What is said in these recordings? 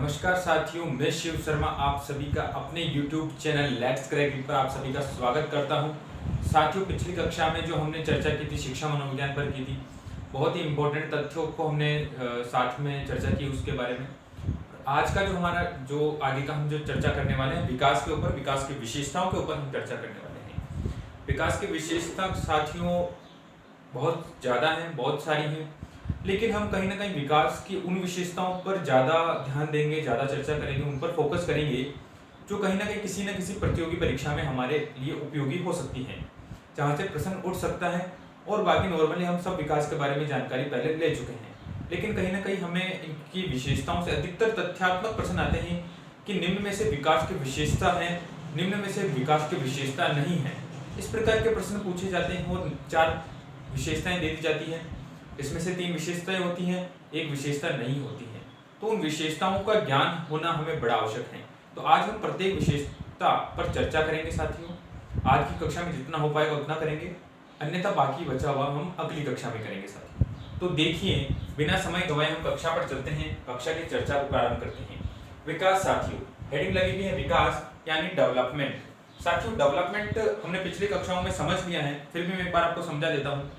नमस्कार साथियों, मैं शिव शर्मा आप सभी का अपने YouTube चैनल लेट्स क्रैक पर आप सभी का स्वागत करता हूं। साथियों, पिछली कक्षा में जो हमने चर्चा की थी शिक्षा मनोविज्ञान पर की थी, बहुत ही इम्पोर्टेंट तथ्यों को हमने साथ में चर्चा की उसके बारे में। आज का जो हमारा जो आगे का हम जो चर्चा करने वाले हैं विकास के ऊपर, विकास की विशेषताओं के ऊपर हम चर्चा करने वाले हैं। विकास की विशेषता साथियों बहुत ज़्यादा हैं, बहुत सारी हैं, लेकिन हम कहीं ना कहीं विकास की उन विशेषताओं पर ज़्यादा ध्यान देंगे, ज़्यादा चर्चा करेंगे, उन पर फोकस करेंगे जो कहीं ना कहीं किसी न किसी प्रतियोगी परीक्षा में हमारे लिए उपयोगी हो सकती हैं, जहाँ से प्रश्न उठ सकता है। और बाकी नॉर्मली हम सब विकास के बारे में जानकारी पहले ले चुके हैं, लेकिन कहीं ना कहीं हमें इनकी विशेषताओं से अधिकतर तथ्यात्मक प्रश्न आते हैं कि निम्न में से विकास की विशेषता है, निम्न में से विकास की विशेषता नहीं है। इस प्रकार के प्रश्न पूछे जाते हैं और 4 विशेषताएं दे दी जाती हैं। इसमें से 3 विशेषताएं होती हैं, एक विशेषता नहीं होती है। तो उन विशेषताओं का ज्ञान होना हमें बड़ा आवश्यक है। तो आज हम प्रत्येक विशेषता पर चर्चा करेंगे साथियों। आज की कक्षा में जितना हो पाएगा उतना करेंगे, अन्यथा बाकी बचा हुआ हम अगली कक्षा में करेंगे साथियों। तो देखिए, बिना समय गवाए हम कक्षा पर चलते हैं, कक्षा की चर्चा को प्रारंभ करते हैं। विकास साथियों, हेडिंग लगी हुई है विकास यानी डेवलपमेंट। साथियों, डेवलपमेंट हमने पिछली कक्षाओं में समझ लिया है, फिर भी मैं एक बार आपको समझा देता हूँ।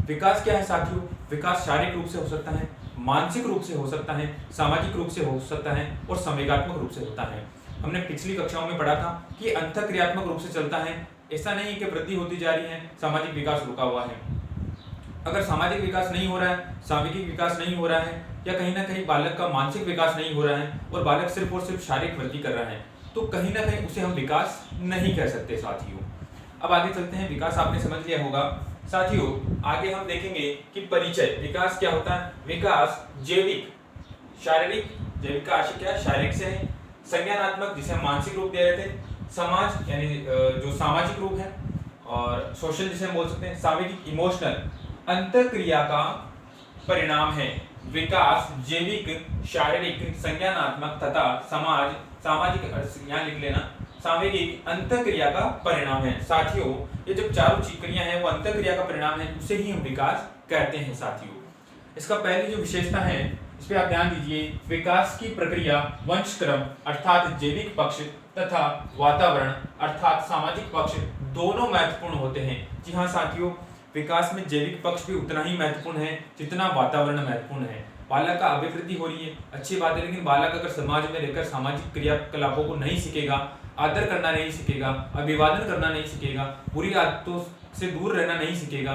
विकास क्या है साथियों? विकास शारीरिक रूप से हो सकता है, मानसिक रूप से हो सकता है, सामाजिक रूप से हो सकता है और संवेगात्मक रूप से होता है। हमने पिछली कक्षाओं में पढ़ा था कि अंतःक्रियात्मक रूप से चलता है। ऐसा नहीं है कि वृद्धि होती जा रही है, सामाजिक विकास रुका हुआ है। अगर सामाजिक विकास नहीं हो रहा है, सामाजिक विकास नहीं हो रहा है, या कहीं ना कहीं बालक का मानसिक विकास नहीं हो रहा है और बालक सिर्फ और सिर्फ शारीरिक वृद्धि कर रहा है, तो कहीं ना कहीं उसे हम विकास नहीं कह सकते साथियों। अब आगे चलते हैं। विकास आपने समझ लिया होगा साथियों। आगे हम देखेंगे कि परिचय, विकास क्या होता है। विकास जैविक, शारीरिक, जैविक का आशय क्या है? शारीरिक से है। संज्ञानात्मक, जिसे हम मानसिक रूप दे रहे थे। समाज यानी जो सामाजिक रूप है, और सोशल जिसे हम बोल सकते हैं सामाजिक, इमोशनल, अंतःक्रिया का परिणाम है। विकास जैविक, शारीरिक, संज्ञानात्मक तथा सामाजिक, यहाँ लिख लेना, सामूहिक अंतःक्रिया का परिणाम है। साथियों, ये जब चारों क्रियाएं हैं वो अंतःक्रिया का परिणाम है, उसे ही हम विकास कहते हैं साथियों। इसका पहली जो विशेषता है इस पे आप ध्यान दीजिए। विकास की प्रक्रिया वंशक्रम अर्थात जैविक पक्ष तथा वातावरण अर्थात सामाजिक पक्ष दोनों महत्वपूर्ण होते हैं। जी हाँ साथियों, विकास में जैविक पक्ष भी उतना ही महत्वपूर्ण है जितना वातावरण महत्वपूर्ण है। बालक का अभिवृद्धि हो रही है, अच्छी बात है, लेकिन बालक अगर समाज में रहकर सामाजिक क्रियाकलापों को नहीं सीखेगा, आदर करना नहीं सीखेगा, अभिवादन करना नहीं सीखेगा, बुरी आदतों से दूर रहना नहीं सीखेगा,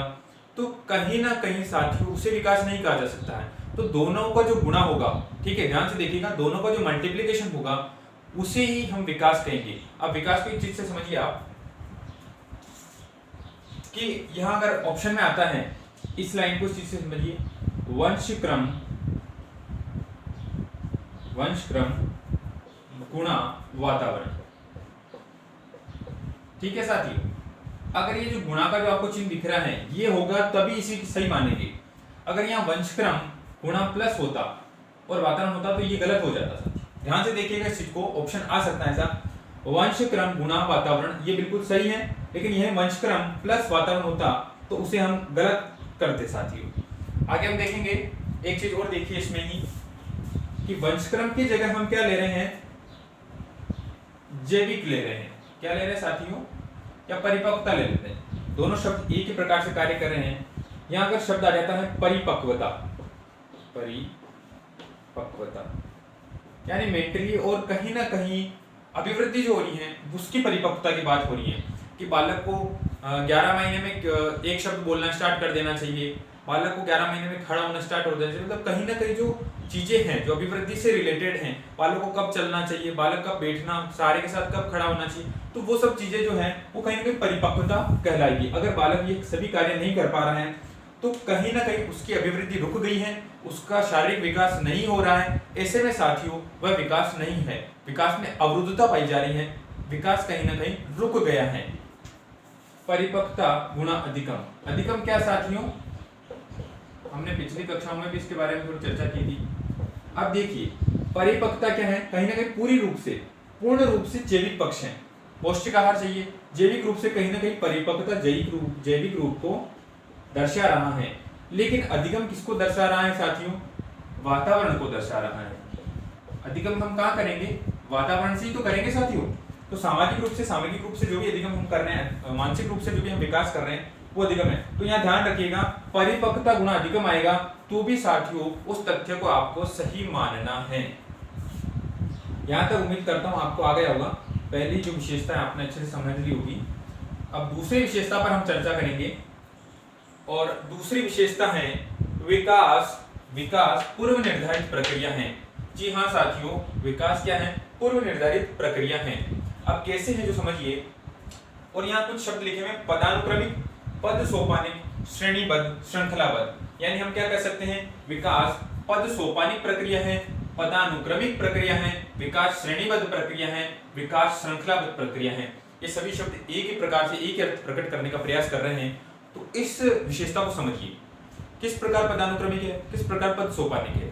तो कहीं ना कहीं साथियों उसे विकास नहीं कहा जा सकता है। तो दोनों का जो गुणा होगा, ठीक है, ध्यान से देखिएगा, दोनों का जो मल्टीप्लिकेशन होगा उसे ही हम विकास कहेंगे। अब विकास को एक चीज से समझिए आप कि यहां अगर ऑप्शन में आता है, इस लाइन को इस चीज से समझिए, वंशक्रम गुणा वातावरण। ठीक है साथियों, अगर ये जो गुणा का जो आपको चिन्ह दिख रहा है ये होगा तभी इसे सही मानेंगे। अगर यहाँ वंशक्रम गुणा प्लस होता और वातावरण होता तो ये गलत हो जाता साथियों। ध्यान से देखिएगा, इस चीज को ऑप्शन आ सकता है ऐसा, वंशक्रम गुणा वातावरण, ये बिल्कुल सही है, लेकिन यह वंशक्रम प्लस वातावरण होता तो उसे हम गलत करते साथियों। आगे हम देखेंगे एक चीज और, देखिए इसमें ही कि वंशक्रम की जगह हम क्या ले रहे हैं, जैविक ले रहे हैं। क्या ले रहे हैं साथियों? या परिपक्वता ले लेते हैं। दोनों शब्द एक ही प्रकार से कार्य कर रहे हैं। यहां अगर शब्द आ जाता है परिपक्वता, यानी मेंटली और कहीं ना कहीं अभिवृद्धि जो हो रही है उसकी परिपक्वता की बात हो रही है कि बालक को 11 महीने में एक शब्द बोलना स्टार्ट कर देना चाहिए, बालक को 11 महीने में खड़ा होना स्टार्ट हो जाना चाहिए। मतलब कहीं ना कहीं जो चीजें हैं जो अभिवृद्धि से रिलेटेड हैं, बालक को कब चलना चाहिए, बालक कब बैठना, सारे के साथ कब खड़ा होना चाहिए, तो वो सब चीजें जो हैं वो कहीं ना कहीं परिपक्वता कहलाएगी। अगर बालक ये सभी कार्य नहीं कर पा रहा है तो कहीं ना कहीं उसकी अभिवृद्धि रुक गई है, उसका शारीरिक विकास नहीं हो रहा है। ऐसे में साथियों वह विकास नहीं है, विकास में अवरुद्धता पाई जा रही है, विकास कहीं ना कहीं रुक गया है। परिपक्वता गुणा अधिकम। अधिकम क्या साथियों? हमने पिछली कक्षाओं में भी इसके बारे में थोड़ी चर्चा की थी। अब देखिए, परिपक्वता क्या है? कहीं ना कहीं पूरी रूप से, पूर्ण रूप से जैविक पक्ष है। पौष्टिक आहार चाहिए, जैविक रूप से कहीं ना कहीं परिपक्वता जैविक रूप को दर्शा रहा है। लेकिन अधिगम किसको दर्शा रहा है साथियों? वातावरण को दर्शा रहा है। अधिगम हम कहाँ करेंगे, वातावरण से ही तो करेंगे साथियों। तो सामाजिक रूप से, सामूहिक रूप से जो भी अधिगम हम कर रहे हैं, मानसिक रूप से जो भी हम विकास कर रहे हैं वो अधिगम है। तो यहाँ ध्यान रखिएगा, परिपक्वता गुना अधिगम आएगा तो भी साथियों उस तथ्य को आपको सही मानना है। यहाँ तक उम्मीद करता हूँ आपको आ गया होगा। पहली जो विशेषता है आपने अच्छे से समझ ली होगी। अब दूसरी विशेषता पर हम चर्चा करेंगे, और दूसरी विशेषता है विकास। विकास पूर्व निर्धारित प्रक्रिया है। जी हाँ साथियों, विकास क्या है, पूर्व निर्धारित प्रक्रिया है। अब कैसे है जो समझिए, और यहाँ कुछ शब्द लिखे हुए, पदानुक्रमिक, पद सोपानिक, श्रेणीबद्ध, श्रृंखलाबद्ध। यानी हम क्या कर सकते हैं, विकास पद सोपानिक प्रक्रिया है, पदानुक्रमिक प्रक्रिया है, विकास श्रेणीबद्ध प्रक्रिया है, विकास श्रृंखलाबद्ध प्रक्रिया है। ये सभी शब्द एक ही प्रकार से एक ही अर्थ प्रकट करने का प्रयास कर रहे हैं। तो इस विशेषता को समझिए, किस प्रकार पदानुक्रमिक है, किस प्रकार पद सोपानिक है।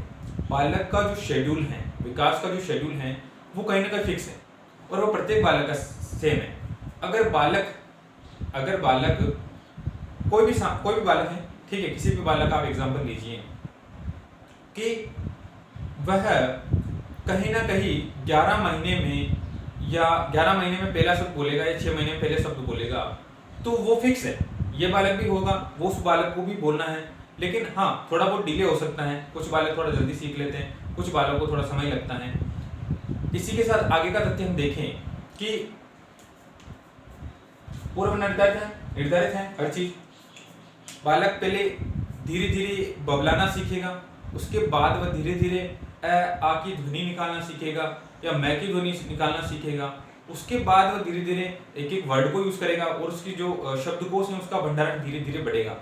बालक का जो शेड्यूल है, विकास का जो शेड्यूल है वो कहीं ना कहीं फिक्स है, और वो प्रत्येक बालक का सेम है। अगर बालक कोई भी बालक है, ठीक है, किसी भी बालक का आप एग्जांपल लीजिए कि वह कहीं ना कहीं 11 महीने में पहला शब्द बोलेगा या 6 महीने में पहले शब्द बोलेगा, तो वो फिक्स है। ये बालक भी होगा, वो उस बालक को भी बोलना है। लेकिन हाँ, थोड़ा बहुत डिले हो सकता है, कुछ बालक थोड़ा जल्दी सीख लेते हैं, कुछ बालकों को थोड़ा समय लगता है। इसी के साथ आगे का तथ्य हम देखें कि पूर्व निर्धारित है हर चीज। बालक पहले धीरे धीरे बबलाना सीखेगा, उसके बाद वह धीरे धीरे आ की ध्वनि निकालना सीखेगा या मैं की ध्वनि निकालना सीखेगा। उसके बाद वह धीरे धीरे एक एक वर्ड को यूज करेगा, और उसकी जो शब्दकोश है उसका भंडारण धीरे धीरे बढ़ेगा।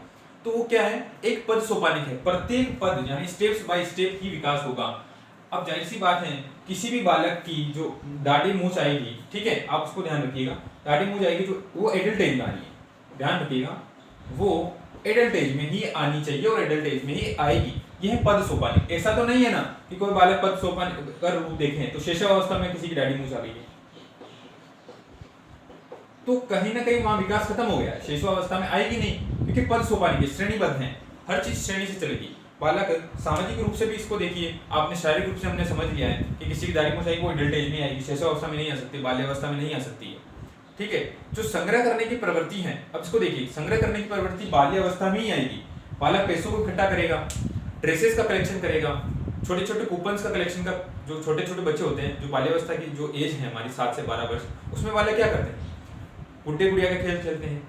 तो वो क्या है, एक पद सोपानिक है, प्रत्येक पद यानी स्टेप्स बाय स्टेप ही विकास होगा। अब जाहिर सी बात है, किसी भी बालक की जो दाढ़ी मूंछ आएगी, ठीक है, आप उसको ध्यान रखिएगा, दाढ़ी मूंछ आएगी तो वो एडल्ट एज में आनी है, ध्यान रखिएगा, वो एडल्ट एज में ही आनी चाहिए और एडल्ट एज में ही आएगी। यह है पद सोपानिक। ऐसा तो नहीं है ना कि कोई बालक पद सोपानिक का रूप देखें तो शैशवावस्था में किसी की दाढ़ी मूंछ आ गई है, तो कहीं ना कहीं वहां विकास खत्म हो गया है, शैशवावस्था में आएगी नहीं, क्योंकि पद सोपानिक श्रेणीबद्ध है, हर चीज श्रेणी से चलेगी। बालक सामाजिक रूप से भी इसको देखिए, आपने शारीरिक रूप से हमने समझ लिया है कि किसी की दाढ़ी मूंछ आएगी वो एडल्ट एज में आएगी, शैशवावस्था में नहीं आ सकती, बाल्यावस्था में नहीं आ सकती है, ठीक है। जो संग्रह करने की प्रवृत्ति है, अब इसको देखिए, संग्रह करने की प्रवृत्ति बाल्यावस्था में ही आएगी। बालक पैसों को इकट्ठा करेगा, ड्रेसेस का कलेक्शन करेगा, छोटे छोटे कूपन्स का कलेक्शन का। जो छोटे छोटे बच्चे होते हैं, जो बाल्यावस्था की जो एज है हमारी 7 से 12 वर्ष, उसमें बालक क्या करते हैं, गुड्डे गुड़िया का खेल खेलते हैं,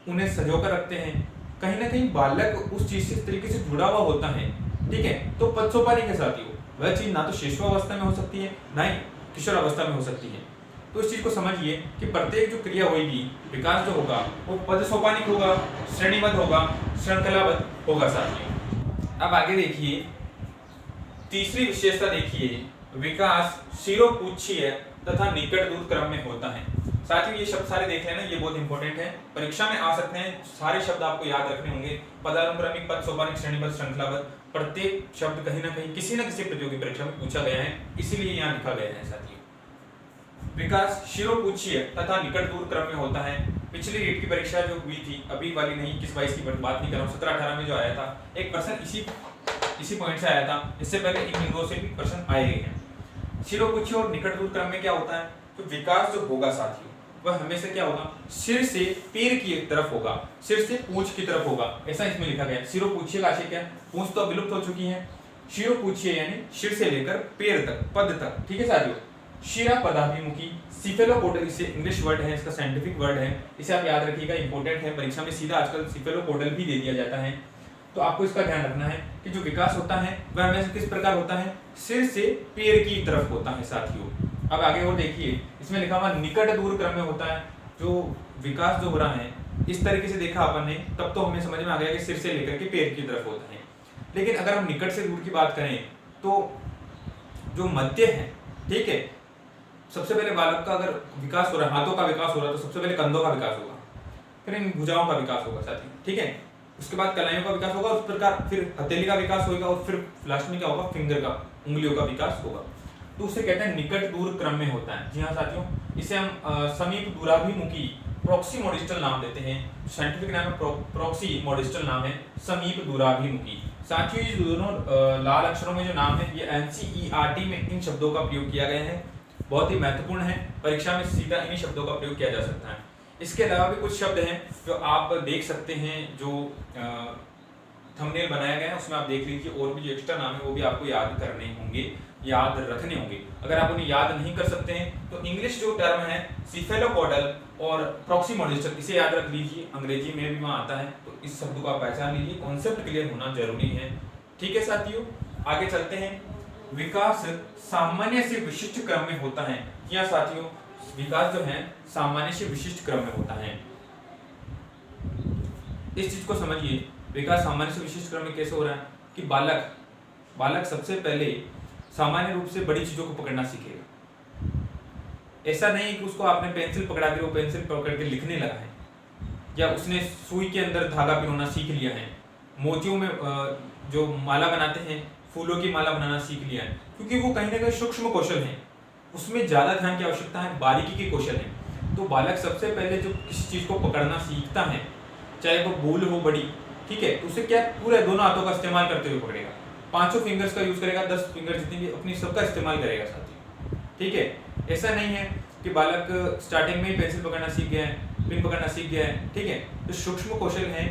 उन्हें सजोकर रखते हैं। कहीं ना कहीं बालक उस चीज से इस तरीके से जुड़ा हुआ होता है, ठीक है। तो पद सोपानिक के साथ ही वह चीज ना तो शैशवावस्था में हो सकती है, ना ही किशोरावस्था में हो सकती है। तो इस चीज को समझिए कि प्रत्येक जो क्रिया होगी, विकास जो होगा वो पद सोपानिक होगा, श्रेणीबद्ध होगा, श्रृंखलाबद्ध होगा साथियों। अब आगे देखिए, तीसरी विशेषता देखिए, विकास शिरोपुच्छीय तथा निकट दूर क्रम में होता है। साथियों ये शब्द सारे देख लेना, ये बहुत इंपॉर्टेंट है, परीक्षा में आ सकते हैं, सारे शब्द आपको याद रखने होंगे। पदानुक्रमिक, पद सोपानिक, श्रेणीबद्ध, श्रृंखलाबद्ध, प्रत्येक शब्द कहीं ना कहीं किसी न किसी प्रतियोगी परीक्षा में पूछा गया है, इसीलिए यहाँ लिखा गया है साथियों। विकास शिरोपुच्छीय तथा निकट दूर क्रम में होता है। पिछली रीट की परीक्षा जो हुई थी, अभी वाली नहीं, 21-22 की बात नहीं कर रहा हूँ, 17-18 में जो आया था, एक प्रश्न इसी पॉइंट से आया था। इससे पहले इन बिंदुओं से भी प्रश्न आए हैं। शिरोपुच्छीय और निकट दूर क्रम में क्या होता है, तो विकास जो होगा साथियों वह हमेशा क्या होगा, सिर से पैर की तरफ होगा, सिर से पूंछ की तरफ होगा, ऐसा इसमें लिखा गया है। शिरोपुच्छीय का आशय क्या है, पूंछ तो विलुप्त हो चुकी है, शिरोपुच्छीय यानी सिर से लेकर पैर तक, पद तक, ठीक है साथियों। शिरा पदाभिमुखी, सिफेलोपोडल, इसे इंग्लिश वर्ड है, इसका साइंटिफिक वर्ड है, इसे आप याद रखिएगा, इंपॉर्टेंट है, परीक्षा में सीधा आजकल सिफेलोपोडल भी दे दिया जाता है। तो आपको इसका ध्यान रखना है कि जो विकास होता है वह हमेशा किस प्रकार होता है, सिर से पैर की तरफ होता है साथियों। अब आगे और देखिए, इसमें लिखा हुआ निकट दूर क्रम में होता है। जो विकास जो हो रहा है इस तरीके से देखा अपन ने, तब तो हमें समझ में आ गया कि सिर से लेकर के पैर की तरफ होता है। लेकिन अगर हम निकट से दूर की बात करें तो जो मध्य है, ठीक है, सबसे पहले बालक का अगर विकास हो रहा है, हाथों का विकास हो रहा है, तो सबसे पहले कंधों का विकास होगा, फिर इन भुजाओं का विकास होगा साथी, ठीक है। उसके बाद कलाइयों का विकास होगा, उस प्रकार फिर हथेली का विकास होगा, और फिर लास्ट में क्या होगा, फिंगर का, उंगलियों का विकास होगा। तो उसे कहते हैं निकट दूर क्रम में होता है। जी हाँ साथियों, इसे हम समीप दूराभिमुखी, प्रॉक्सिमोडिस्टल नाम देते हैं। साइंटिफिक नाम है प्रॉक्सिमोडिस्टल नाम है, समीप दूराभिमुखी। साथियों ये दोनों लाल अक्षरों में जो नाम है ये एनसीईआरटी में इन शब्दों का प्रयोग किया गया है, बहुत ही महत्वपूर्ण है। परीक्षा में सीधा इन्हीं शब्दों का प्रयोग किया जा सकता है। इसके अलावा भी कुछ शब्द हैं जो आप देख सकते हैं, जो थंबनेल बनाया गया है उसमें आप देख लीजिए, और भी जो एक्स्ट्रा नाम है वो भी आपको याद करने होंगे, याद रखने होंगे। अगर आप उन्हें याद नहीं कर सकते हैं तो इंग्लिश जो टर्म है सिफेलोपोडल और प्रॉक्सिमोडिस्टल, इसे याद रख लीजिए, अंग्रेजी में भी वहाँ आता है, तो इस शब्द को आप पहचान लीजिए, कॉन्सेप्ट क्लियर होना जरूरी है। ठीक है साथियों, आगे चलते हैं। विकास सामान्य से विशिष्ट क्रम में होता है। जी हाँ साथियों, विकास जो है सामान्य से विशिष्ट क्रम में होता है। इस चीज को समझिए, विकास सामान्य से विशिष्ट क्रम में कैसे हो रहा है कि बालक सबसे पहले सामान्य रूप से बड़ी चीजों को पकड़ना सीखेगा। ऐसा नहीं कि उसको आपने पेंसिल पकड़ा दी, वो पेंसिल पकड़ के लिखने लगा है, या उसने सुई के अंदर धागा पिरोना सीख लिया है, मोतियों में जो माला बनाते हैं फूलों की माला बनाना सीख लिया है, क्योंकि वो कहीं ना कहीं सूक्ष्म कौशल है, उसमें ज्यादा ध्यान की आवश्यकता है, बारीकी के कौशल है। तो बालक सबसे पहले जो किसी चीज को पकड़ना सीखता है, चाहे वो बूल हो बड़ी, ठीक है, तो उसे क्या पूरे दोनों हाथों का इस्तेमाल करते हुए पकड़ेगा, 5 फिंगर्स का यूज करेगा, 10 फिंगर जितनी भी अपनी सबका इस्तेमाल करेगा साथी। ठीक है, ऐसा नहीं है कि बालक स्टार्टिंग में ही पेंसिल पकड़ना सीख गया है, पिन पकड़ना सीख गया है। ठीक है, तो सूक्ष्म कौशल है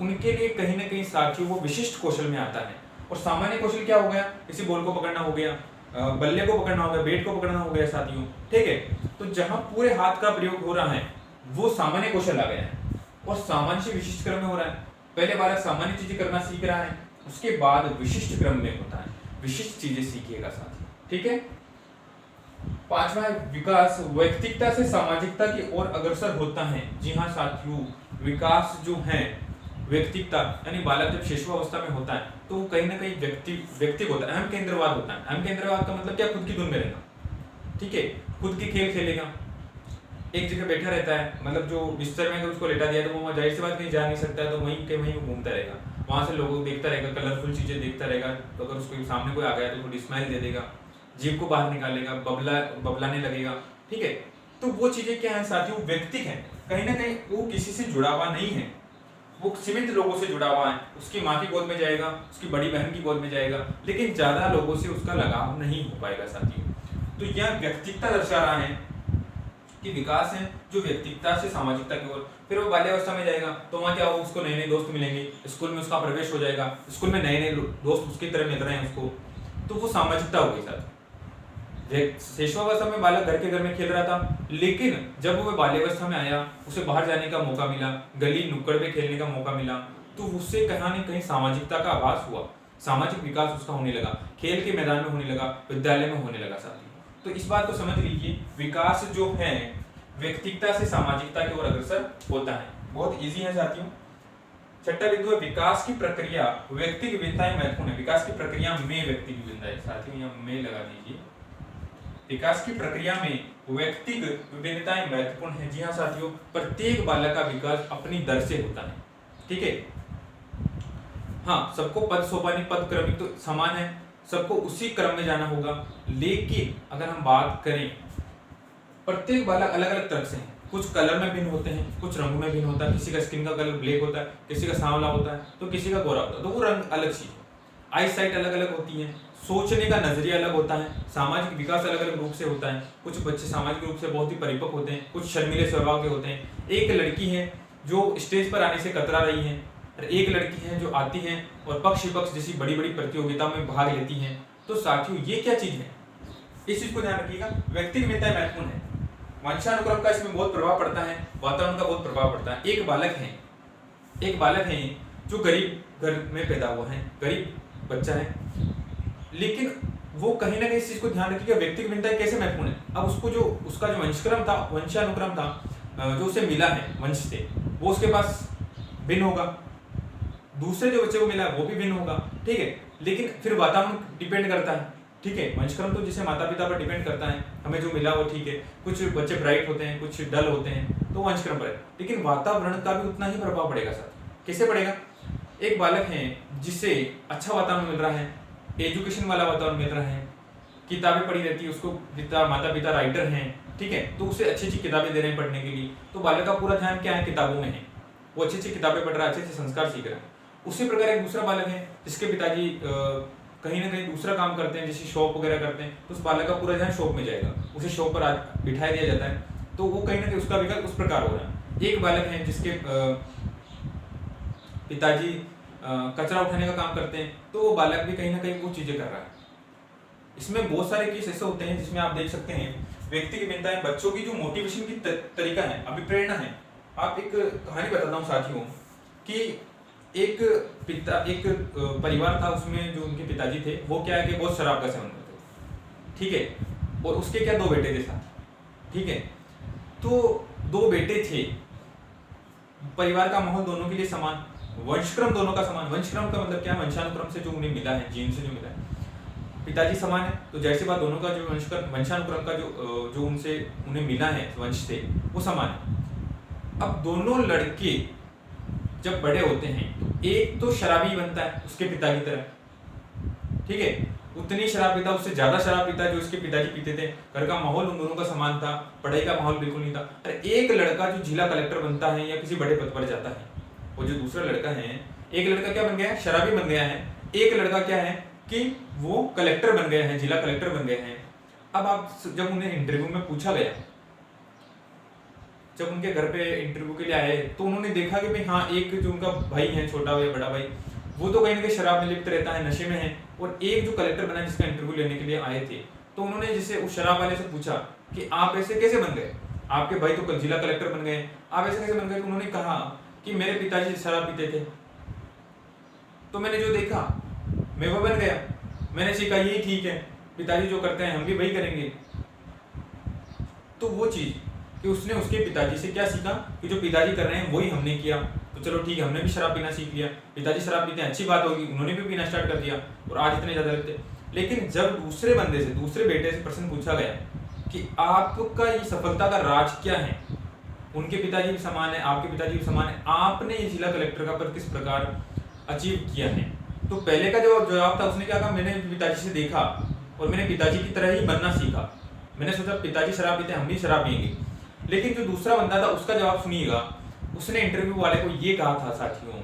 उनके लिए कहीं ना कहीं साथियों वो विशिष्ट कौशल में आता है। और सामान्य कौशल क्या हो गया, किसी बॉल को पकड़ना हो गया, बल्ले को पकड़ना हो गया, बैट को पकड़ना हो गया साथियों। ठीक है, तो जहां पूरे हाथ का प्रयोग हो रहा है वो सामान्य कौशल आ गया है, और सामान्य से विशिष्ट क्रम में हो रहा है। पहले बालक सामान्य चीजें करना सीख रहा है, उसके बाद विशिष्ट क्रम में होता है, विशिष्ट चीजें सीखिएगा साथी। ठीक है, पांचवा विकास व्यक्तिकता से सामाजिकता की ओर अग्रसर होता है। जी हाँ साथियों, विकास जो है व्यक्तिकता, यानी बालक जब शिशुअवस्था में होता है तो वो कहीं ना कहीं व्यक्तिक होता है, अहम केंद्रवाद होता है। अहम केंद्रवाद का मतलब क्या, खुद की धुन में रहना। ठीक है, खुद की खेल खेलेगा, एक जगह बैठा रहता है, मतलब जो बिस्तर में अगर उसको लेटा दिया तो वो जाहिर सी बात कहीं जा नहीं सकता है, तो वहीं के वहीं वो घूमता रहेगा, वहां से लोगों को देखता रहेगा, कलरफुल चीजें देखता रहेगा, तो अगर उसके सामने कोई आ गया तो थोड़ी स्माइल दे देगा, जीभ को बाहर निकालेगा, बबलाने लगेगा। ठीक है, तो वो चीजें क्या है साथियों, व्यक्तिक है, कहीं ना कहीं वो किसी से जुड़ा हुआ नहीं है, वो सीमित लोगों से जुड़ा हुआ है। उसकी माँ की गोद में जाएगा, उसकी बड़ी बहन की गोद में जाएगा, लेकिन ज्यादा लोगों से उसका लगाव नहीं हो पाएगा साथियों। तो यह व्यक्तिकता दर्शा रहा है कि विकास है जो व्यक्तिकता से सामाजिकता की ओर। फिर वो बाल्यावस्था में जाएगा तो वहाँ क्या होगा, उसको नए नए दोस्त मिलेंगे, स्कूल में उसका प्रवेश हो जाएगा, स्कूल में नए नए दोस्त उसकी तरह मिल रहे हैं उसको, तो वो सामाजिकता हो गई साथ। शिशुअवस्था में बालक घर के घर में खेल रहा था, लेकिन जब वो बाल्यावस्था में आया, उसे बाहर जाने का मौका मिला, गली नुक्कड़ पे खेलने का मौका मिला, तो उससे कहीं न कहीं सामाजिकता का आभास हुआ, सामाजिक विकास उसका होने लगा, खेल के मैदान में होने लगा, विद्यालय में होने लगा साथी। तो इस बात को समझ लीजिए, विकास जो है व्यक्तिकता से सामाजिकता की ओर अग्रसर होता है। बहुत इजी है साथियों। छठा बिंदु है विकास की प्रक्रिया व्यक्ति की विभिन्नताएं महत्वपूर्ण है। विकास की प्रक्रिया में व्यक्ति की विभिन्नताएं, साथियों यहाँ में लगा दीजिए, विकास की प्रक्रिया में व्यक्तिगत विभिन्नताएं महत्वपूर्ण है। जी हाँ साथियों, प्रत्येक बालक का विकास अपनी दर से होता है। ठीक है, हाँ सबको पद सोपानी पद क्रमिक तो समान है, सबको उसी क्रम में जाना होगा, लेकिन अगर हम बात करें प्रत्येक बालक अलग अलग तरह से हैं, कुछ कलर में भिन्न होते हैं, कुछ रंग में भिन्न होता है, किसी का स्किन का कलर ब्लैक होता है, किसी का सांवला होता है, तो किसी का गोरा होता है, तो वो रंग अलग चीज है, आई साइट अलग अलग होती है, सोचने का नजरिया अलग होता है, सामाजिक विकास अलग अलग रूप से होता है। कुछ बच्चे सामाजिक रूप से बहुत ही परिपक्व होते हैं, कुछ शर्मीले स्वभाव के होते हैं। एक लड़की है जो स्टेज पर आने से कतरा रही है, और एक लड़की है जो आती है और पक्ष विपक्ष जैसी बड़ी बड़ी प्रतियोगिता में भाग लेती है। तो साथियों ये क्या चीज है, इस चीज को ध्यान रखिएगा, व्यक्तिगत विभिन्नताएं महत्वपूर्ण है। वंशानुक्रम का इसमें बहुत प्रभाव पड़ता है, वातावरण का बहुत प्रभाव पड़ता है। एक बालक है जो गरीब घर में पैदा हुआ है, गरीब बच्चा है, लेकिन वो कहीं ना कहीं इस चीज को ध्यान रखिएगा, व्यक्तिगत विभिन्नताएं कैसे महत्वपूर्ण है। अब उसको जो उसका जो वंशक्रम था, वंशानुक्रम था, जो उसे मिला है वंश से, वो उसके पास भिन्न होगा, दूसरे जो बच्चे को मिला है वो भी भिन्न होगा। ठीक है, लेकिन फिर वातावरण डिपेंड करता है। ठीक है, वंशक्रम तो जैसे माता पिता पर डिपेंड करता है, हमें जो मिला वो ठीक है, कुछ बच्चे ब्राइट होते हैं, कुछ डल होते हैं, तो वंशक्रम पर है, लेकिन वातावरण का भी उतना ही प्रभाव पड़ेगा सर। कैसे पड़ेगा, एक बालक है जिसे अच्छा वातावरण मिल रहा है, एजुकेशन वाला वातावरण मिल रहा है, किताबें पढ़ी रहती है, उसको पिता माता पिता राइटर हैं, ठीक है, तो उसे अच्छी अच्छी किताबें दे रहे हैं पढ़ने के लिए, तो बालक का पूरा ध्यान क्या है, किताबों में है, वो अच्छी अच्छी किताबें पढ़ रहा है, अच्छे अच्छे संस्कार सीख रहा है। उसी प्रकार एक दूसरा बालक है जिसके पिताजी कहीं ना कहीं दूसरा काम करते हैं, जैसे शॉप वगैरह करते हैं, तो उस बालक का पूरा ध्यान शॉप में जाएगा, उसे शॉप पर बिठाया दिया जाता है, तो वो कहीं ना कहीं उसका विकल्प उस प्रकार हो रहा है। एक बालक है जिसके पिताजी कचरा उठाने का काम करते हैं, तो वो बालक भी कहीं ना कहीं वो चीजें कर रहा है। इसमें बहुत सारे केस ऐसे होते हैं जिसमें आप देख सकते हैं व्यक्ति की भिन्नता है, बच्चों की जो मोटिवेशन की तरीका है, अभिप्रेरणा है। आप एक कहानी बताता हूँ साथियों कि एक परिवार था, उसमें जो उनके पिताजी थे वो क्या है कि बहुत शराब का सेवन करते थे, ठीक है, और उसके क्या 2 बेटे थे साथ, ठीक है। तो 2 बेटे थे, परिवार का माहौल दोनों के लिए समान, वंशक्रम दोनों का समान। वंशक्रम का मतलब क्या है? वंशानुक्रम से जो उन्हें मिला है, जीन से जो मिला है। पिताजी समान है तो जैसी बात दोनों का जो वंशानुक्रम का जो उन्हें मिला है वंश से, वो समान है। अब दोनों लड़के जब बड़े होते हैं तो एक तो शराबी बनता है उसके पिता की तरह, ठीक है, उतनी शराब पीता, उससे ज्यादा शराब पीता जो उसके पिताजी पीते थे। घर का माहौल उन दोनों का समान था, पढ़ाई का माहौल बिल्कुल नहीं था। अरे एक लड़का जो जिला कलेक्टर बनता है या किसी बड़े पद पर जाता है, वो जो दूसरा लड़का है, एक लड़का क्या बन गया है? शराबी बन गया है। एक लड़का क्या है कि वो कलेक्टर बन गए हैं, जिला कलेक्टर बन गए हैं। अब आप जब उन्हें इंटरव्यू में पूछा गया, जब उनके घर पे इंटरव्यू के लिए आए, तो उन्होंने देखा कि भाई हाँ, एक जो उनका भाई है, छोटा या बड़ा भाई, वो तो कहीं ना कहीं शराब में लिप्त रहता है, नशे में है, और एक जो कलेक्टर बना जिसका इंटरव्यू लेने के लिए आए थे, तो उन्होंने जैसे उस शराब वाले से पूछा कि आप ऐसे कैसे बन गए, आपके भाई तो जिला कलेक्टर बन गए, आप ऐसे कैसे बन गए? तो उन्होंने कहा कि मेरे पिताजी शराब पीते थे, तो मैंने जो देखा मैं वो बन गया, मैंने सीखा यही ठीक है, पिताजी जो करते हैं हम भी वही करेंगे। तो वो चीज कि उसने उसके पिताजी से क्या सीखा कि जो पिताजी कर रहे हैं वही हमने किया, तो चलो ठीक है, हमने भी शराब पीना सीख लिया, पिताजी शराब पीते हैं अच्छी बात होगी, उन्होंने भी पीना स्टार्ट कर दिया और आज इतने ज्यादा लगते। लेकिन जब दूसरे बंदे से, दूसरे बेटे से प्रश्न पूछा गया कि आपका ये सफलता का राज क्या है, उनके पिताजी भी समान है, आपके पिताजी भी समान है, आपने ये जिला कलेक्टर का पद किस प्रकार अचीव किया है? तो पहले का जवाब था, उसने क्या कहा, मैंने पिताजी से देखा और मैंने पिताजी की तरह ही बनना सीखा, मैंने सोचा पिताजी शराब पीते हैं हम भी शराब पियेंगे। लेकिन जो दूसरा बंदा था उसका जवाब सुनिएगा, उसने इंटरव्यू वाले को ये कहा था साथियों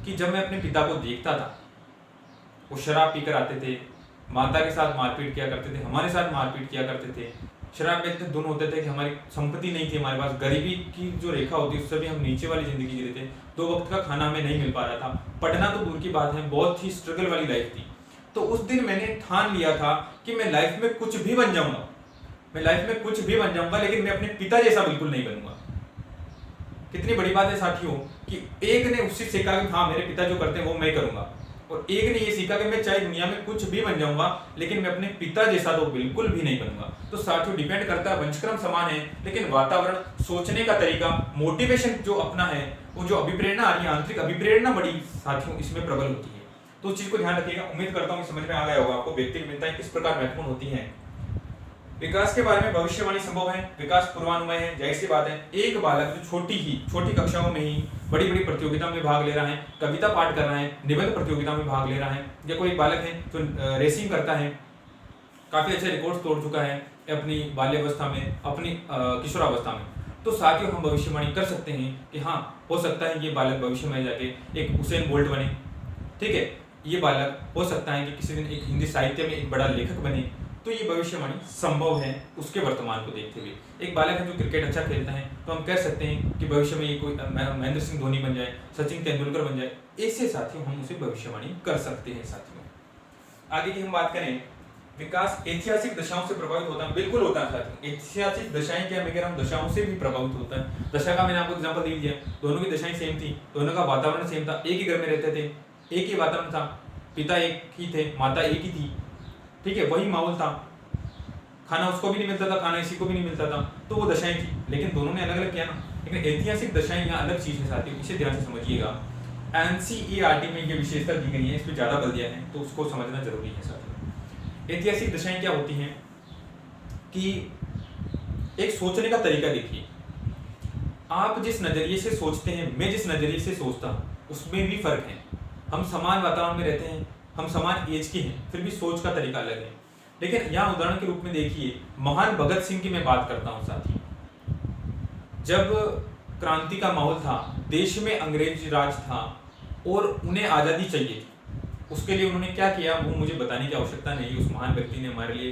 कि जब मैं अपने पिता को देखता था, वो शराब पीकर आते थे, माता के साथ मारपीट किया करते थे, हमारे साथ मारपीट किया करते थे, शराब में इतने दोनों होते थे कि हमारी संपत्ति नहीं थी, हमारे पास गरीबी की जो रेखा होती है उससे भी हम नीचे वाली जिंदगी जी रहे थे, 2 वक्त का खाना हमें नहीं मिल पा रहा था, पढ़ना तो दूर की बात है, बहुत ही स्ट्रगल वाली लाइफ थी। तो उस दिन मैंने ठान लिया था कि मैं लाइफ में कुछ भी बन जाऊंगा, मैं लाइफ में कुछ भी बन जाऊंगा, लेकिन मैं अपने पिता जैसा बिल्कुल नहीं बनूंगा। कितनी बड़ी बात है साथियों कि एक ने उससे सीखा कि हाँ मेरे पिता जो करते हैं वो मैं करूंगा, और एक ने ये सीखा कि मैं चाहे दुनिया में कुछ भी बन जाऊंगा लेकिन मैं अपने पिता जैसा तो बिल्कुल भी नहीं बनूंगा। तो साथियों डिपेंड करता है, वंशक्रम समान है लेकिन वातावरण, सोचने का तरीका, मोटिवेशन जो अपना है, वो जो अभिप्रेरणा आ रही है, आंतरिक अभिप्रेरणा बड़ी साथियों इसमें प्रबल होती है। तो उस चीज को ध्यान रखिएगा। उम्मीद करता हूँ समझ में आ गया होगा आपको व्यक्तिगत भिन्नताएं किस प्रकार महत्वपूर्ण होती हैं। विकास के बारे में भविष्यवाणी संभव है, विकास पूर्वानुमान है, जाहिर सी बात है। एक बालक जो छोटी कक्षाओं में ही बड़ी बड़ी प्रतियोगिता में भाग ले रहा है, कविता पाठ कर रहा है, निबंध प्रतियोगिता में भाग ले रहा है, या कोई बालक है जो रेसिंग करता है, काफी अच्छे रिकॉर्ड तोड़ चुका है अपनी बाल्यावस्था में, अपनी किशोरावस्था में, तो साथियों हम भविष्यवाणी कर सकते हैं कि हाँ हो सकता है ये बालक भविष्य में जाके एक उसेन बोल्ट बने, ठीक है, ये बालक हो सकता है कि किसी दिन एक हिंदी साहित्य में एक बड़ा लेखक बने। तो ये भविष्यवाणी संभव है उसके वर्तमान को देखते हुए। एक बालक है जो क्रिकेट अच्छा खेलता है तो हम कह सकते हैं कि भविष्य में ये कोई महेंद्र सिंह धोनी बन जाए, सचिन तेंदुलकर बन जाए, ऐसे साथियों हम उसे भविष्यवाणी कर सकते हैं। साथियों आगे की हम बात करें, विकास ऐतिहासिक दशाओं से प्रभावित होता है, बिल्कुल होता है साथियों। ऐतिहासिक दशाएं क्या, मैं कह रहा हूँ दशाओं से भी प्रभावित होता है। दशा का मैंने आपको एग्जांपल दे दिया, दोनों की दशाएं सेम थी, दोनों का वातावरण सेम था, एक ही घर में रहते थे, एक ही वातावरण था, पिता एक ही थे, माता एक ही थी, ठीक है, वही माहौल था, खाना उसको भी नहीं मिलता था, खाना इसी को भी नहीं मिलता था, तो वो दशाएं थी, लेकिन दोनों ने अलग अलग किया ना। लेकिन ऐतिहासिक दशाएं यहाँ अलग चीज है साथियों, इसे ध्यान से समझिएगा। एनसीईआरटी में ये विशेषता दी गई है, इस पर ज्यादा बल दिया है, तो उसको समझना जरूरी है साथियों। ऐतिहासिक दशाएं क्या होती हैं कि एक सोचने का तरीका देखिए, आप जिस नजरिए से सोचते हैं, मैं जिस नजरिए से सोचता हूँ, उसमें भी फर्क है। हम समान वातावरण में रहते हैं, हम समान एज के हैं, फिर भी सोच का तरीका अलग है। लेकिन यहाँ उदाहरण के रूप में देखिए, महान भगत सिंह की मैं बात करता हूँ साथी, जब क्रांति का माहौल था, देश में अंग्रेज राज था, और उन्हें आज़ादी चाहिए थी। उसके लिए उन्होंने क्या किया वो मुझे बताने की आवश्यकता नहीं। उस महान व्यक्ति ने हमारे लिए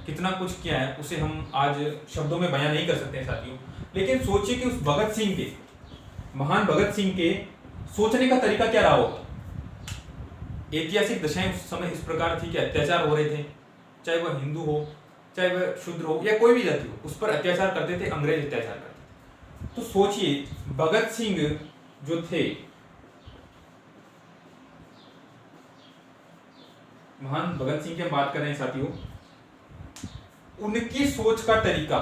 कितना कुछ किया है उसे हम आज शब्दों में बयां नहीं कर सकते हैं साथियों। लेकिन सोचिए कि उस भगत सिंह के, महान भगत सिंह के सोचने का तरीका क्या रहा होगा। ऐतिहासिक दशाएं उस समय इस प्रकार थी कि अत्याचार हो रहे थे, चाहे वह हिंदू हो, चाहे वह शूद्र हो या कोई भी जाति हो, उस पर अत्याचार करते थे, अंग्रेज अत्याचार करते थे। तो सोचिए भगत सिंह जो थे, महान भगत सिंह की हम बात कर रहे हैं साथियों, उनकी सोच का तरीका,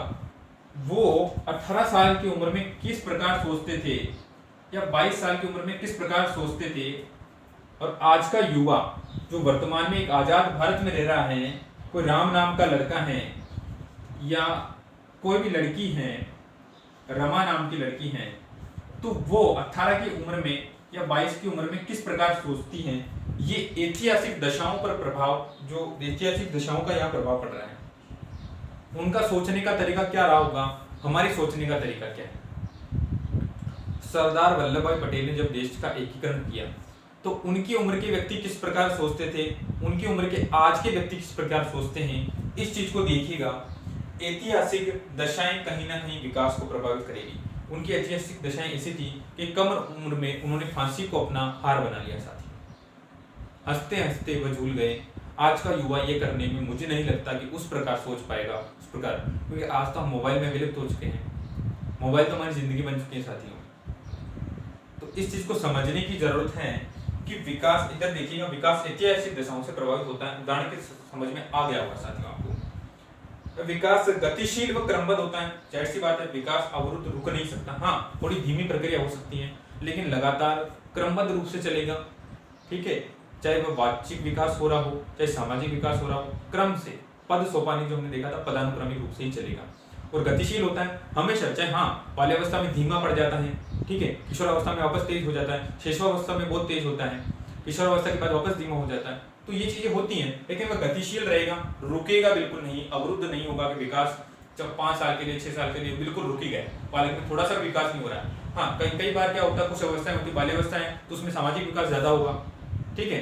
वो 18 साल की उम्र में किस प्रकार सोचते थे या 22 साल की उम्र में किस प्रकार सोचते थे, और आज का युवा जो वर्तमान में एक आजाद भारत में रह रहा है, कोई राम नाम का लड़का है या कोई भी लड़की है, रमा नाम की लड़की है, तो वो 18 की उम्र में या 22 की उम्र में किस प्रकार सोचती हैं। ये ऐतिहासिक दशाओं पर प्रभाव, जो ऐतिहासिक दशाओं का यहाँ प्रभाव पड़ रहा है, उनका सोचने का तरीका क्या रहा होगा, हमारी सोचने का तरीका क्या है। सरदार वल्लभ भाई पटेल ने जब देश का एकीकरण किया तो उनकी उम्र के व्यक्ति किस प्रकार सोचते थे, उनकी उम्र के आज के व्यक्ति किस प्रकार सोचते हैं, इस चीज को देखिएगा। ऐतिहासिक दशाएं कहीं ना कहीं विकास को प्रभावित करेगी। उनकी ऐतिहासिक दशाएं ऐसी थी कि कम उम्र में उन्होंने फांसी को अपना हार बना लिया। साथी हंसते हंसते वह झूल गए। आज का युवा ये करने में मुझे नहीं लगता कि उस प्रकार सोच पाएगा, उस प्रकार, क्योंकि आज तो हम मोबाइल में विलुप्त हो चुके हैं। मोबाइल तो हमारी जिंदगी बन चुकी है साथियों। तो इस चीज को समझने की जरूरत है कि विकास, इधर देखिएगा, विकास ऐतिहासिक दशाओं से प्रभावित होता है। उदाहरण के समझ में आ गया होगा साथियों आपको। विकास गतिशील व क्रमबद्ध होता है। जाहिर सी बात है, विकास अवरुद्ध रुक नहीं सकता। हाँ, थोड़ी धीमी प्रक्रिया हो सकती है, लेकिन लगातार क्रमबद्ध रूप से चलेगा। ठीक है, चाहे वह वाचिक विकास हो रहा हो, चाहे सामाजिक विकास हो रहा हो, क्रम से, पद सोपानी जो हमने देखा था, पदानुक्रमिक रूप से ही चलेगा। और गतिशील होता है हमेशा, चाहे हाँ बाल्यावस्था में धीमा पड़ जाता है, ठीक है, किशोरावस्था में वापस तेज हो जाता है, शैशवावस्था में बहुत तेज होता है, किशोरावस्था के बाद वापस धीमा हो जाता है। तो ये चीजें होती हैं, लेकिन वह गतिशील रहेगा, रुकेगा बिल्कुल नहीं, अवरुद्ध नहीं होगा कि विकास जब 5 साल के लिए 6 साल के लिए बिल्कुल रुक ही गए, बालक में थोड़ा सा विकास नहीं हो रहा है। हाँ, कई बार क्या होता है, कुछ अवस्थाएं होती, बाल्यावस्था है तो उसमें सामाजिक विकास ज्यादा होगा। ठीक है,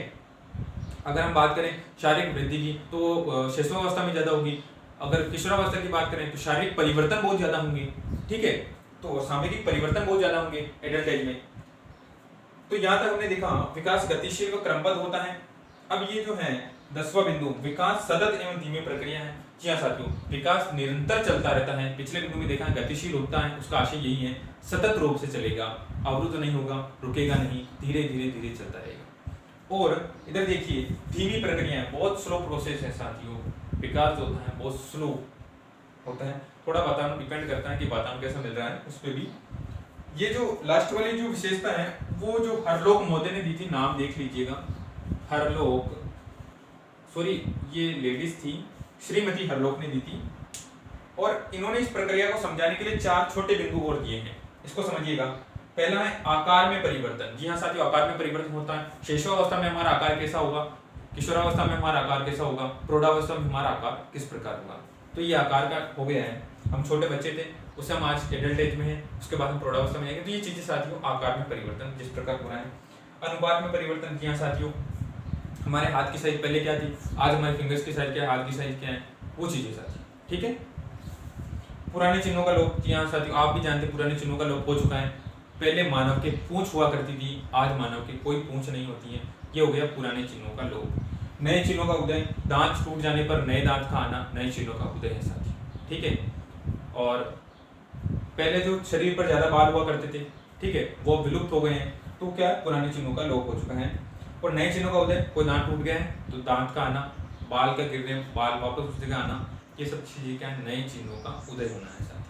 अगर हम बात करें शारीरिक वृद्धि की तो शैशवावस्था में ज्यादा होगी। अगर किशोरावस्था की बात करें तो शारीरिक परिवर्तन बहुत ज्यादा होंगे। ठीक है, तो सामाजिक परिवर्तन बहुत ज्यादा होंगे एडल्ट एज में। तो यहाँ तक हमने देखा विकास गतिशील व क्रमबद्ध होता है। अब ये जो है 10वां बिंदु, विकास सतत एवं धीमी प्रक्रिया है। जी हाँ साथियों, विकास निरंतर चलता रहता है। पिछले बिंदु में देखा है गतिशील होता है, उसका आशय यही है, सतत रूप से चलेगा, अवरुद्ध नहीं होगा, रुकेगा नहीं, धीरे धीरे धीरे चलता रहेगा। और इधर देखिए धीमी प्रक्रिया है, बहुत स्लो प्रोसेस है साथियों। विकास जो होता है बहुत स्लो होता है। थोड़ा वातावरण डिपेंड करता है कि वातावरण कैसा मिल रहा है उस पर भी। ये जो लास्ट वाली जो विशेषता है वो जो हरलोक मोदी ने दी थी, नाम देख लीजिएगा, हरलोक, सॉरी ये लेडीज थी, श्रीमती हरलोक ने दी थी। और इन्होंने इस प्रक्रिया को समझाने के लिए 4 छोटे बिंदु और दिए हैं, इसको समझिएगा। पहला है आकार में परिवर्तन। जी हाँ साथियों, आकार में परिवर्तन होता है। शैशवावस्था में हमारा आकार कैसा होगा, किशोरावस्था में हमारा आकार कैसा होगा, प्रौढ़ावस्था में हमारा आकार किस प्रकार होगा। तो ये आकार का हो गया है। हम छोटे बच्चे थे, उससे हम आज एडल्ट एज में हैं, उसके बाद हम प्रौढ़ावस्था में आएंगे। तो ये चीजें साथियों आकार में परिवर्तन जिस प्रकार हो रहा है। अनुपात में परिवर्तन, जी हाँ साथियों, हमारे हाथ की साइज पहले क्या थी, आज हमारे फिंगर्स की साइज क्या है, हाथ की साइज क्या है, वो चीजें साथियों। ठीक है, पुराने चिन्हों का लोप, जी हाँ साथियों आप भी जानते पुराने चिन्हों का लोप हो चुका है। पहले मानव के पूंछ हुआ करती थी, आज मानव की कोई पूंछ नहीं होती है, ये हो गया पुराने चिन्हों का लोप। नए चिन्हों का उदय, दांत टूट जाने पर नए दांत का आना नए चिन्हों का उदय है साथी। ठीक है, और पहले जो शरीर पर ज्यादा बाल हुआ करते थे, ठीक है, वो विलुप्त हो गए हैं, तो क्या पुराने चिन्हों का लोप हो चुका है। और नए चिन्हों का उदय, कोई दांत टूट गया है तो दांत का आना, बाल का गिरने, बाल वापस उस जगह आना, ये सब चीजें क्या है, नए चिन्हों का उदय होना है साथियों।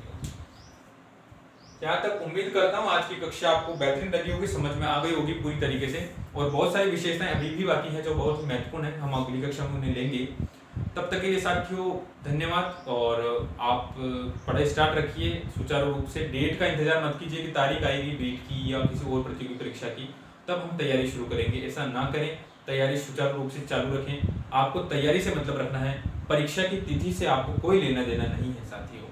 यहाँ तक उम्मीद करता हूँ आज की कक्षा आपको बेहतरीन लगी होगी, समझ में आ गई होगी पूरी तरीके से। और बहुत सारी विशेषताएं अभी भी बाकी हैं जो बहुत महत्वपूर्ण है, हम अगली कक्षा में उन्हें लेंगे। तब तक के लिए साथियों धन्यवाद। और आप पढ़ाई स्टार्ट रखिए सुचारू रूप से। डेट का इंतजार मत कीजिए कि तारीख आएगी बीट की या किसी और प्रतियोगी परीक्षा की तब हम तैयारी शुरू करेंगे, ऐसा ना करें। तैयारी सुचारू रूप से चालू रखें। आपको तैयारी से मतलब रखना है, परीक्षा की तिथि से आपको कोई लेना देना नहीं है साथियों।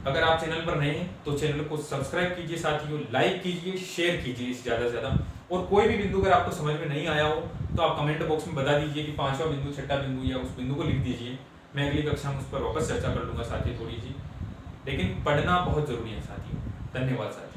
अगर आप चैनल पर नए हैं तो चैनल को सब्सक्राइब कीजिए, साथियों लाइक कीजिए, शेयर कीजिए ज़्यादा से ज़्यादा। और कोई भी बिंदु अगर आपको समझ में नहीं आया हो तो आप कमेंट बॉक्स में बता दीजिए कि 5वां बिंदु, 6ठा बिंदु या उस बिंदु को लिख दीजिए। मैं अगली कक्षा में उस पर वापस चर्चा कर लूँगा साथियों थोड़ी सी। लेकिन पढ़ना बहुत ज़रूरी है साथियों। धन्यवाद साथियों।